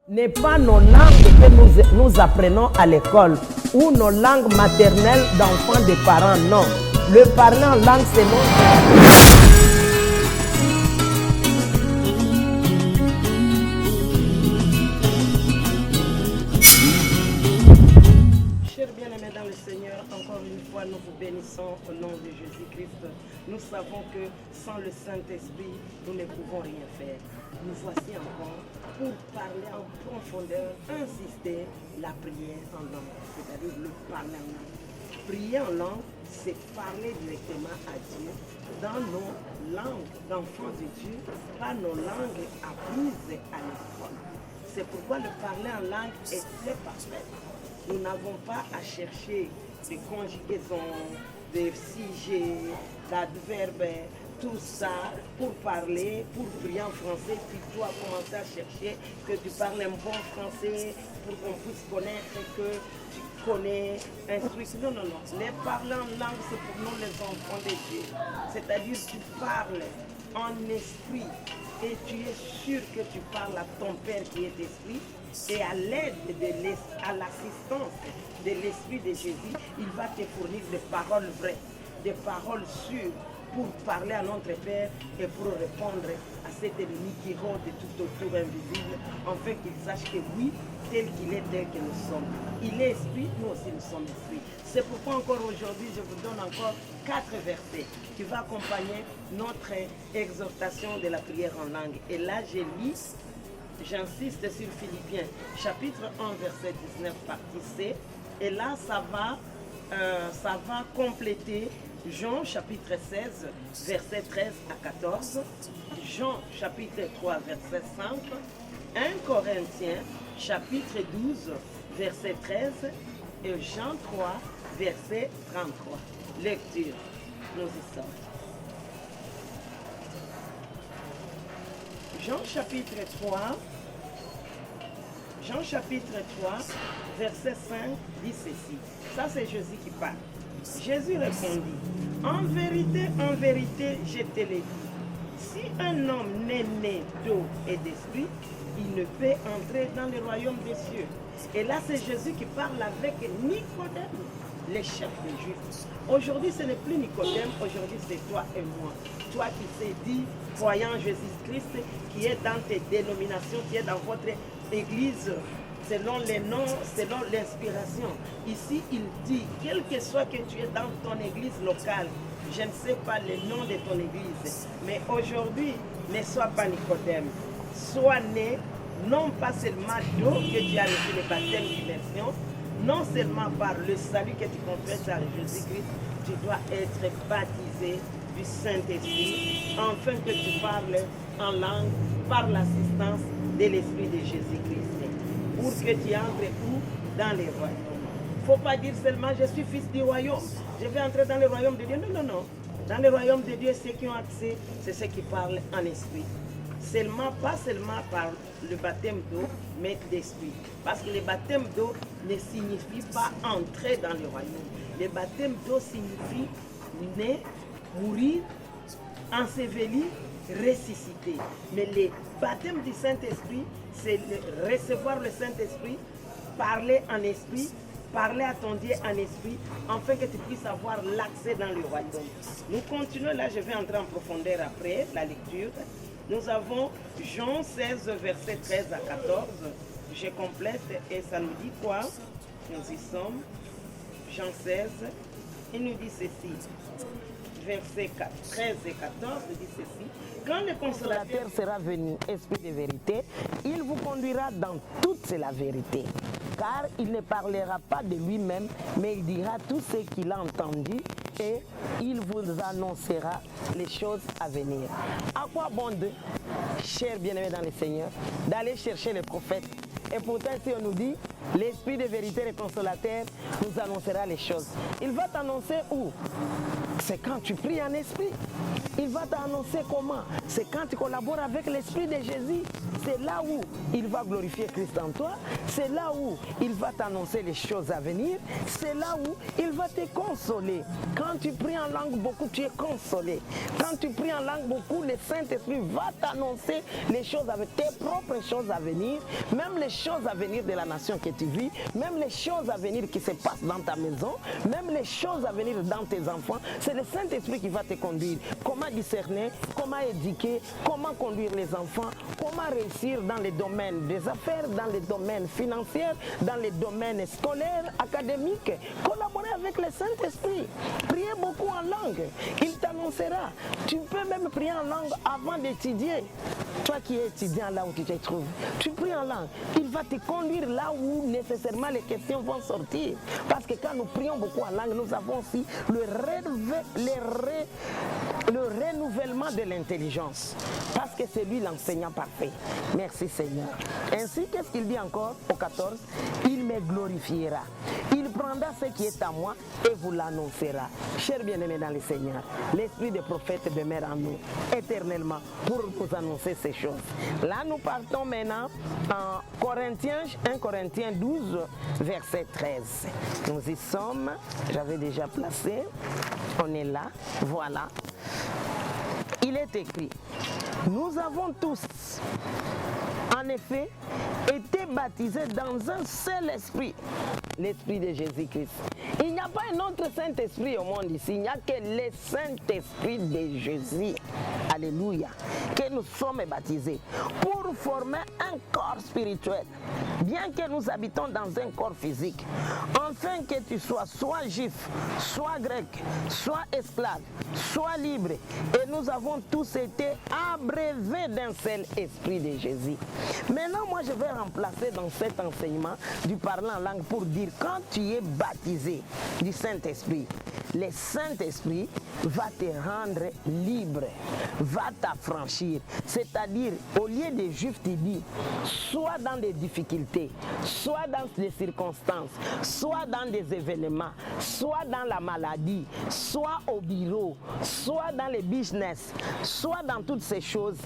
N'est pas nos langues que nous apprenons à l'école ou nos langues maternelles d'enfants des parents, non. Le parler en langue, c'est non. Chers bien-aimés dans le Seigneur, encore une fois, nous vous bénissons au nom de Jésus-Christ. Nous savons que sans le Saint-Esprit, nous ne pouvons rien faire. Nous voici encore pour parler en profondeur, insister, la prière en langue, c'est-à-dire le parler en langue. Prier en langue, c'est parler directement à Dieu dans nos langues d'enfants de Dieu, pas nos langues apprises à l'école. C'est pourquoi le parler en langue est très parfait. Nous n'avons pas à chercher des conjugaisons, des sujets, d'adverbes, tout ça pour parler, pour prier en français, puis toi commencer à chercher que tu parles un bon français pour qu'on puisse connaître que tu connais un truc. Non, non, non. Les parler en langue, c'est pour nous les enfants de Dieu. C'est-à-dire que tu parles en esprit et tu es sûr que tu parles à ton Père qui est esprit. Et à l'aide à l'assistance de l'Esprit de Jésus, il va te fournir des paroles vraies, des paroles sûres pour parler à notre Père et pour répondre à cet ennemi qui rôde tout autour invisible, afin qu'il sache que oui, tel qu'il est, tel que nous sommes. Il est esprit, nous aussi nous sommes esprit. C'est pourquoi encore aujourd'hui, je vous donne encore 4 versets qui vont accompagner notre exhortation de la prière en langue. Et là, je lis. J'insiste sur Philippiens, chapitre 1, verset 19, partie C. Et là, ça va compléter Jean, chapitre 16, verset 13 à 14. Jean, chapitre 3, verset 5. 1 Corinthiens, chapitre 12, verset 13. Et Jean 3, verset 33. Lecture. Nous y sommes. Jean chapitre 3, verset 5 dit ceci. Ça c'est Jésus qui parle. Jésus répondit, en vérité, je te le dis, si un homme n'est né d'eau et d'esprit, il ne peut entrer dans le royaume des cieux. Et là c'est Jésus qui parle avec Nicodème, les chefs des Juifs. Aujourd'hui ce n'est plus Nicodème, aujourd'hui c'est toi et moi. Toi qui s'est dit, croyant en Jésus-Christ, qui est dans tes dénominations, qui est dans votre église, selon les noms, selon l'inspiration. Ici, il dit, quel que soit que tu es dans ton église locale, je ne sais pas le nom de ton église, mais aujourd'hui, ne sois pas Nicodème. Sois né, non pas seulement d'eau que tu as reçu le baptême d'immersion, non seulement par le salut que tu confesses à Jésus-Christ, tu dois être baptisé du Saint-Esprit, afin que tu parles en langue par l'assistance de l'Esprit de Jésus-Christ. Pour que tu entres où? Dans les royaumes. Il ne faut pas dire seulement je suis fils du royaume, je vais entrer dans le royaume de Dieu. Non, non, non. Dans le royaume de Dieu, ceux qui ont accès, c'est ceux qui parlent en esprit. Pas seulement par le baptême d'eau, mais d'esprit. Parce que le baptême d'eau ne signifie pas entrer dans le royaume. Le baptême d'eau signifie naître, mourir, ensevelir, ressusciter. Mais le baptême du Saint-Esprit, c'est recevoir le Saint-Esprit, parler en esprit, parler à ton Dieu en esprit, afin que tu puisses avoir l'accès dans le royaume. Nous continuons, là je vais entrer en profondeur après la lecture. Nous avons Jean 16, verset 13 à 14. Je complète et ça nous dit quoi? Nous y sommes. Jean 16, il nous dit ceci. Verset 13 et 14 dit ceci. Quand le consolateur sera venu, esprit de vérité, il vous conduira dans toute la vérité. Car il ne parlera pas de lui-même, mais il dira tout ce qu'il a entendu et il vous annoncera les choses à venir. À quoi bon de, chers bien-aimés dans le Seigneur, d'aller chercher les prophètes? Et pourtant, si on nous dit, l'Esprit de vérité, le consolateur, nous annoncera les choses. Il va t'annoncer où? C'est quand tu pries en esprit. Il va t'annoncer comment? C'est quand tu collabores avec l'Esprit de Jésus. C'est là où il va glorifier Christ en toi. C'est là où il va t'annoncer les choses à venir. C'est là où il va te consoler. Quand tu pries en langue beaucoup, tu es consolé. Quand tu pries en langue beaucoup, le Saint-Esprit va t'annoncer les choses avec tes propres choses à venir, même les choses à venir de la nation que tu vis, même les choses à venir qui se passent dans ta maison, même les choses à venir dans tes enfants. C'est le Saint-Esprit qui va te conduire. Comment discerner, comment éduquer, comment conduire les enfants, comment réussir dans les domaines des affaires, dans les domaines financiers, dans les domaines scolaires, académiques. Collaborer avec le Saint-Esprit. Priez beaucoup en langue. Il t'annoncera. Tu peux même prier en langue avant d'étudier. Toi qui es étudiant là où tu te trouves, tu pries en langue. Il va te conduire là où nécessairement les questions vont sortir. Parce que quand nous prions beaucoup en langue, nous avons aussi le renouvellement de l'intelligence. Parce que c'est lui l'enseignant parfait. Merci Seigneur. Ainsi, qu'est-ce qu'il dit encore au 14? Il me glorifiera. Il prendra ce qui est à moi et vous l'annoncera. Chers bien-aimés dans le Seigneur, l'esprit des prophètes demeure en nous éternellement pour vous annoncer ces choses. Là, nous partons maintenant en 1 Corinthiens 12, verset 13. Nous y sommes. J'avais déjà placé. On est là. Voilà. Il est écrit, nous avons tous, en effet, été baptisés dans un seul esprit, l'esprit de Jésus-Christ. Il n'y a pas un autre Saint-Esprit au monde ici, il n'y a que le Saint-Esprit de Jésus. Alléluia. Que nous sommes baptisés pour former un corps spirituel, bien que nous habitons dans un corps physique, afin que tu sois soit juif, soit grec, soit esclave, soit libre. Et nous avons tous été abreuvés d'un seul esprit de Jésus. Maintenant, moi, je vais remplacer dans cet enseignement du parler en langue pour dire quand tu es baptisé du Saint-Esprit, le Saint-Esprit va te rendre libre, va t'affranchir. C'est-à-dire, au lieu de juif, tu dis, soit dans des difficultés, soit dans des circonstances, soit dans des événements, soit dans la maladie, soit au bureau, soit dans les business, soit dans toutes ces choses,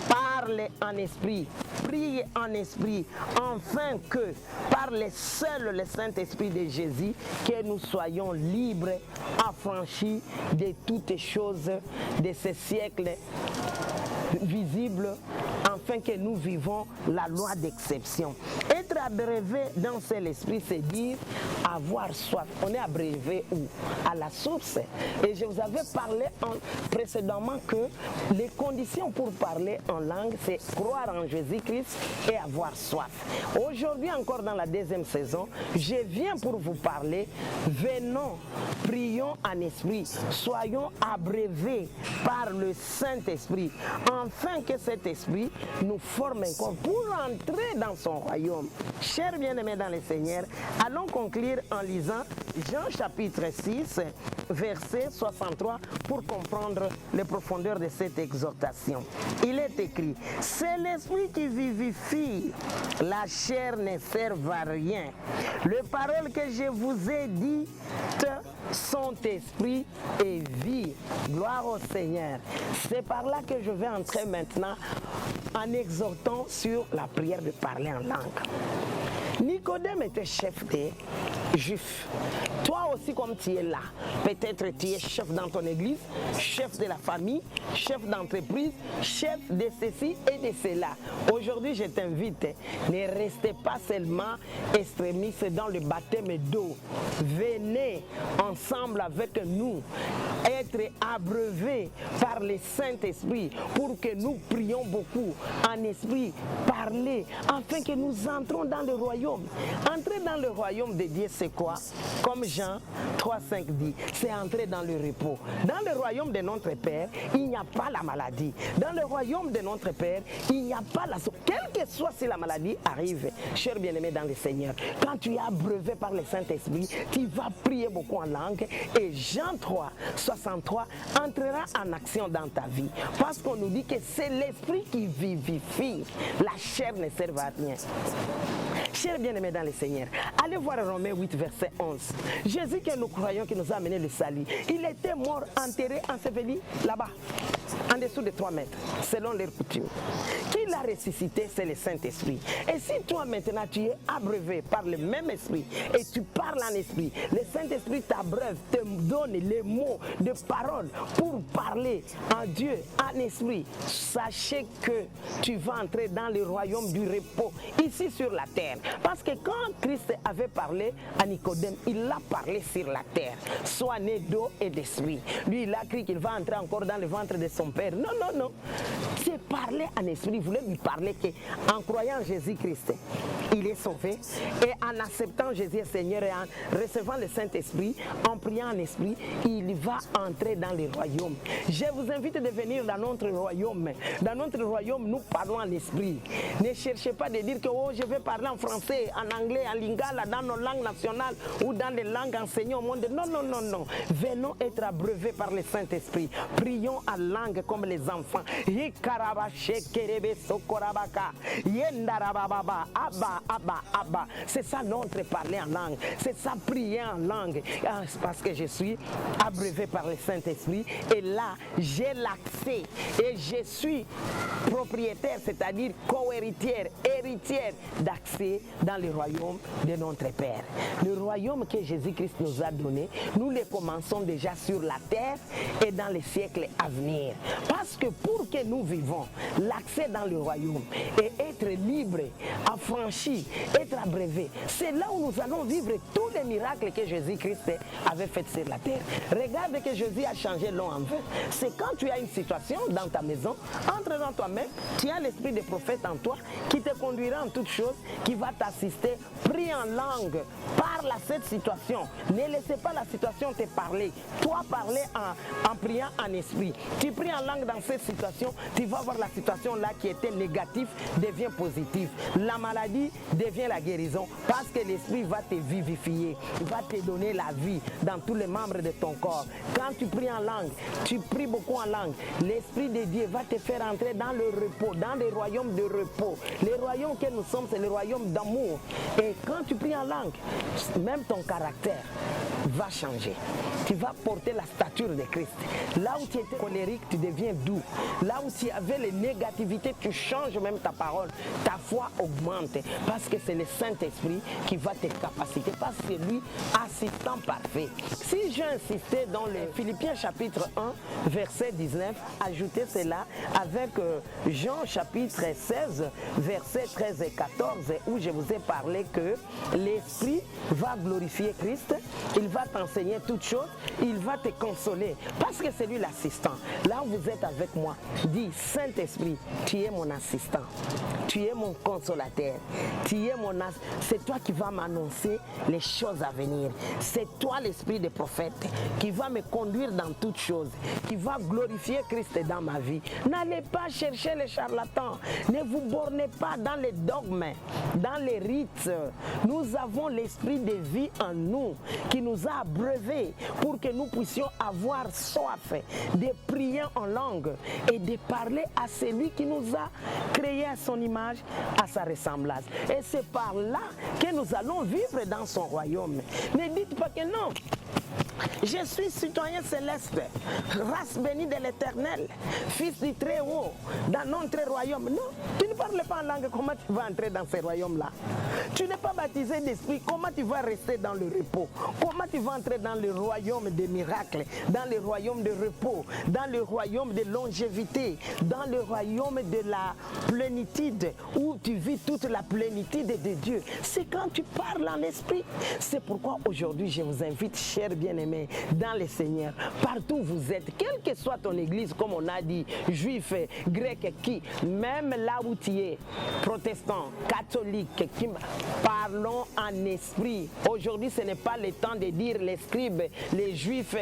parle en esprit, prie en esprit, afin que par le seul le Saint-Esprit de Jésus, que nous soyons libres, affranchis de toutes choses de ce siècle visible, afin que nous vivons la loi d'exception. Être abreuvé dans cet esprit, c'est dire avoir soif. On est abreuvé où? À la source. Et je vous avais parlé précédemment que les conditions pour parler en langue, c'est croire en Jésus-Christ et avoir soif. Aujourd'hui, encore dans la deuxième saison, je viens pour vous parler. Venons, prions en esprit, soyons abreuvés par le Saint-Esprit, afin que cet esprit nous forme un corps pour entrer dans son royaume. Chers bien-aimés dans le Seigneur, allons conclure en lisant Jean chapitre 6, verset 63 pour comprendre les profondeurs de cette exhortation. Il est écrit, c'est l'esprit qui vivifie, la chair ne sert à rien. Les paroles que je vous ai dites sont esprit et vie. Gloire au Seigneur. C'est par là que je vais entrer maintenant en exhortant sur la prière de parler en langue. Nicodème était chef des Juifs. Toi aussi, comme tu es là, peut-être tu es chef dans ton église, chef de la famille, chef d'entreprise, chef de ceci et de cela. Aujourd'hui, je t'invite, ne restez pas seulement extrémistes dans le baptême d'eau. Venez ensemble avec nous, être abreuvés par le Saint-Esprit pour que nous prions beaucoup en esprit, parler, afin que nous entrons dans le royaume. Entrer dans le royaume de Dieu, c'est quoi? Comme Jean 3,5 dit, c'est entrer dans le repos. Dans le royaume de notre Père, il n'y a pas la maladie. Dans le royaume de notre Père, il n'y a pas la souffrance. Quelle que soit si la maladie arrive, cher bien-aimé dans le Seigneur, quand tu es abreuvé par le Saint-Esprit, tu vas prier beaucoup en langue et Jean 3,63 entrera en action dans ta vie. Parce qu'on nous dit que c'est l'Esprit qui vivifie. La chair ne sert à rien. Chers bien-aimés dans le Seigneur, allez voir Romains 8, verset 11. Jésus que nous croyons qui nous a amené le salut, il était mort, enterré, enseveli là-bas, en dessous de 3 mètres, selon leur coutume. Qui l'a ressuscité, c'est le Saint-Esprit. Et si toi maintenant tu es abreuvé par le même esprit et tu parles en esprit, le Saint-Esprit t'abreuve, te donne les mots de parole pour parler en Dieu, en esprit. Sachez que tu vas entrer dans le royaume du repos, ici sur la terre. Parce que quand Christ avait parlé à Nicodème, il a parlé sur la terre. Sois né d'eau et d'esprit. Lui, il a cru qu'il va entrer encore dans le ventre de son père. Non, non, non. C'est parler en esprit. Il voulait lui parler qu'en croyant en Jésus-Christ, il est sauvé. Et en acceptant Jésus Seigneur et en recevant le Saint-Esprit, en priant en esprit, il va entrer dans le royaume. Je vous invite de venir dans notre royaume. Dans notre royaume, nous parlons en esprit. Ne cherchez pas de dire que oh, je vais parler en français, en anglais, en lingala, dans nos langues nationales ou dans les langues enseignées au monde. Non, non, non, non. Venons être abreuvés par le Saint-Esprit. Prions en langue comme les enfants. C'est ça notre parler en langue. C'est ça prier en langue. Parce que je suis abreuvé par le Saint-Esprit. Et là, j'ai l'accès. Et je suis propriétaire, c'est-à-dire co-héritière, héritière d'accès dans le royaume de notre Père. Le royaume que Jésus-Christ nous a donné, nous le commençons déjà sur la terre et dans les siècles à venir. Parce que pour que nous vivons l'accès dans le royaume et être libre, affranchi, être abreuvé, c'est là où nous allons vivre tous les miracles que Jésus-Christ avait fait sur la terre. Regarde que Jésus a changé l'eau en vin. C'est quand tu as une situation dans ta maison, entre dans toi-même, tu as l'esprit des prophètes en toi qui te conduira en toutes choses, qui va t'assister. Prie en langue, parle à cette situation. Ne laissez pas la situation te parler. Toi, parler en priant en esprit. Tu pries en langue dans cette situation, tu vas voir la situation là qui était négative devient positive. La maladie devient la guérison parce que l'esprit va te vivifier, va te donner la vie dans tous les membres de ton corps. Quand tu pries en langue, tu pries beaucoup en langue, l'esprit de Dieu va te faire entrer dans le repos, dans le royaume de repos. Le royaume que nous sommes, c'est le royaume d'amour. Et quand tu pries en langue, même ton caractère va changer. Tu vas porter la stature de Christ. Là où tu étais colérique, tu deviens doux. Là où tu avais les négativités, tu changes même ta parole. Ta foi augmente parce que c'est le Saint-Esprit qui va te capaciter, parce que c'est lui assistant parfait. Si j'ai insisté dans le Philippiens chapitre 1, verset 19, ajoutez cela avec Jean chapitre 16, verset 13 et 14, où je vous ai parlé que l'Esprit va glorifier Christ, il va t'enseigner toutes choses, il va te consoler, parce que c'est lui l'assistant. Là où vous êtes avec moi, dis Saint-Esprit, tu es mon assistant, tu es mon consolateur, tu es mon c'est toi qui vas m'annoncer les choses à venir. C'est toi l'esprit des prophètes qui va me conduire dans toutes choses, qui va glorifier Christ dans ma vie. N'allez pas chercher les charlatans, ne vous bornez pas dans les dogmes, dans les rites. Nous avons l'esprit de vie en nous qui nous a abreuvés pour que nous puissions avoir soif de prier en langue et de parler à celui qui nous a créé à son image, à sa ressemblance. Et c'est par là que nous allons vivre dans son royaume. Ne dites pas que non. Je suis citoyen céleste, race bénie de l'Éternel, fils du Très-Haut, dans notre royaume. Non, tu ne parles pas en langue, comment tu vas entrer dans ce royaume-là? Tu n'es pas baptisé d'esprit, comment tu vas rester dans le repos? Comment tu vas entrer dans le royaume des miracles, dans le royaume de repos, dans le royaume de longévité, dans le royaume de la plénitude, où tu vis toute la plénitude de Dieu? C'est quand tu parles en esprit. C'est pourquoi aujourd'hui je vous invite, chers bien-aimés, dans le Seigneur, partout où vous êtes, quelle que soit ton église, comme on a dit, juif, grec, qui, même là où tu es, protestant, catholique, qui, par parlons en esprit. Aujourd'hui, ce n'est pas le temps de dire les scribes, les juifs,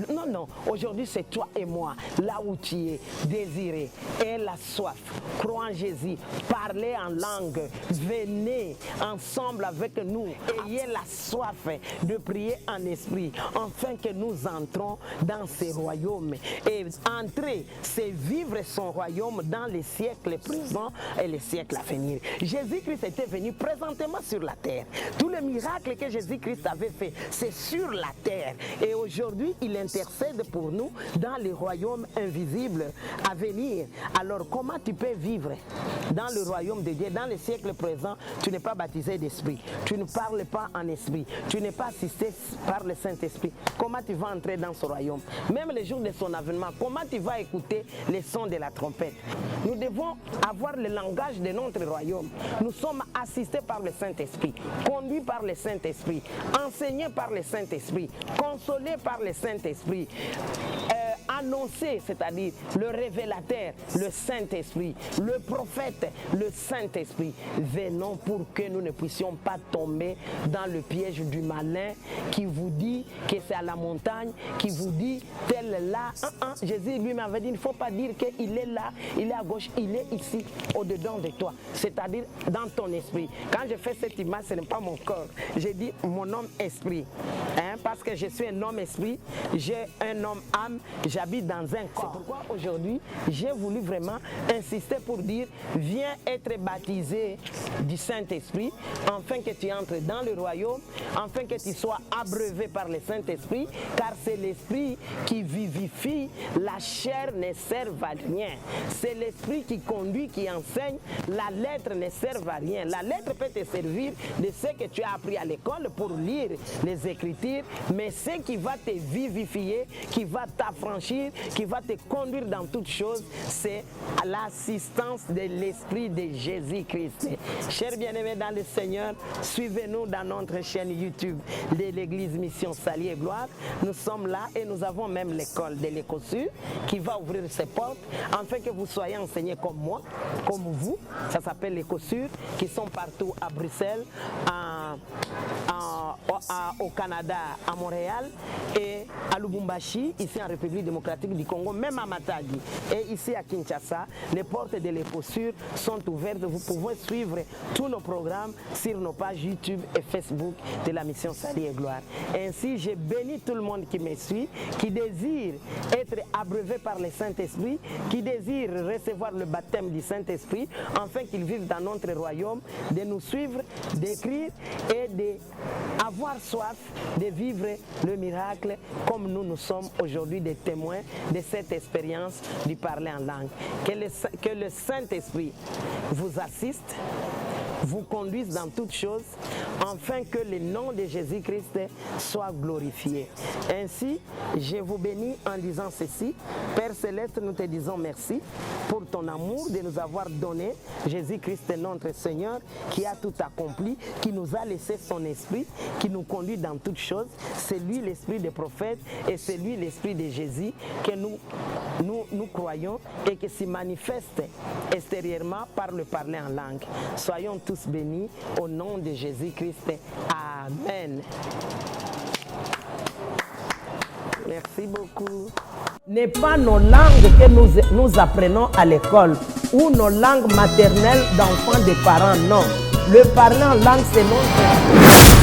non, non. Aujourd'hui, c'est toi et moi, là où tu es, désiré, et la soif. Crois en Jésus, parlez en langue, venez ensemble avec nous, ayez la soif de prier en esprit, afin que nous entrons dans ce royaume. Et entrer, c'est vivre son royaume dans les siècles présents et les siècles à venir. Jésus-Christ était venu présentement sur la terre. Tous les miracles que Jésus-Christ avait fait, c'est sur la terre. Et aujourd'hui, il intercède pour nous dans le royaume invisible à venir. Alors, comment tu peux vivre dans le royaume de Dieu, dans les siècles présents? Tu n'es pas baptisé d'esprit, tu ne parles pas en esprit, tu n'es pas assisté par le Saint-Esprit. Comment tu vas entrer dans ce royaume? Même le jour de son avènement, comment tu vas écouter les sons de la trompette? Nous devons avoir le langage de notre royaume. Nous sommes assistés par le Saint-Esprit, conduits par le Saint-Esprit, enseignés par le Saint-Esprit, consolés par le Saint-Esprit, annoncés, c'est-à-dire le révélateur, le Saint-Esprit, le prophète, le Saint-Esprit. Venons pour que nous ne puissions pas tomber dans le piège du malin qui vous dit que c'est à la montagne, qui vous dit tel là. Jésus lui m'avait dit, il ne faut pas dire qu'il est là, il est à gauche, il est ici, au-dedans de toi, c'est-à-dire dans ton esprit. Quand je fais cette image, ce n'est pas mon corps. J'ai dit mon homme esprit, parce que je suis un homme esprit, j'ai un homme âme, j'habite dans un corps. C'est pourquoi aujourd'hui, j'ai voulu vraiment insister pour dire, viens être baptisé du Saint-Esprit, afin que tu entres dans le royaume, afin que tu sois abreuvé par le Saint-Esprit, car c'est l'Esprit qui vivifie, la chair ne sert à rien. C'est l'Esprit qui conduit, qui enseigne, la lettre ne sert à rien. La lettre peut te servir de ce que tu as appris à l'école pour lire les Écritures, mais ce qui va te vivifier, qui va t'affranchir, qui va te conduire dans toutes choses, c'est l'assistance de l'Esprit de Jésus-Christ. Chers bien-aimés dans le Seigneur, suivez-nous dans notre chaîne YouTube de l'Église Mission Salut et Gloire. Nous sommes là et nous avons même l'école de l'Écossure qui va ouvrir ses portes afin que vous soyez enseignés comme moi, comme vous. Ça s'appelle l'Écossure, qui sont partout à Bruxelles, au Canada, à Montréal et à Lubumbashi, ici en République démocratique du Congo, même à Matadi. Et ici à Kinshasa, les portes de l'Écossure sont ouvertes. Vous pouvez suivre tous nos programmes sur nos pages YouTube et Facebook de la mission Salut et Gloire. Ainsi, je bénis tout le monde qui me suit, qui désire être abreuvé par le Saint-Esprit, qui désire recevoir le baptême du Saint-Esprit, afin qu'ils vivent dans notre royaume, de nous suivre, d'écrire et d'avoir soif de vivre le miracle comme nous sommes aujourd'hui des témoins de cette expérience du parler en langue. Que le Saint-Esprit vous assiste, vous conduise dans toutes choses, afin que le nom de Jésus-Christ soit glorifié. Ainsi, je vous bénis en disant ceci. Père Céleste, nous te disons merci pour ton amour de nous avoir donné Jésus-Christ notre Seigneur, qui a tout accompli, qui nous a laissé son esprit, qui nous conduit dans toutes choses. C'est lui l'esprit des prophètes et c'est lui l'esprit de Jésus que nous croyons et qui s'y manifeste extérieurement par le parler en langue. Soyons tous bénis au nom de Jésus-Christ. Amen. Merci beaucoup. N'est pas nos langues que nous apprenons à l'école ou nos langues maternelles d'enfants des parents, non. Le parler en langue, c'est notre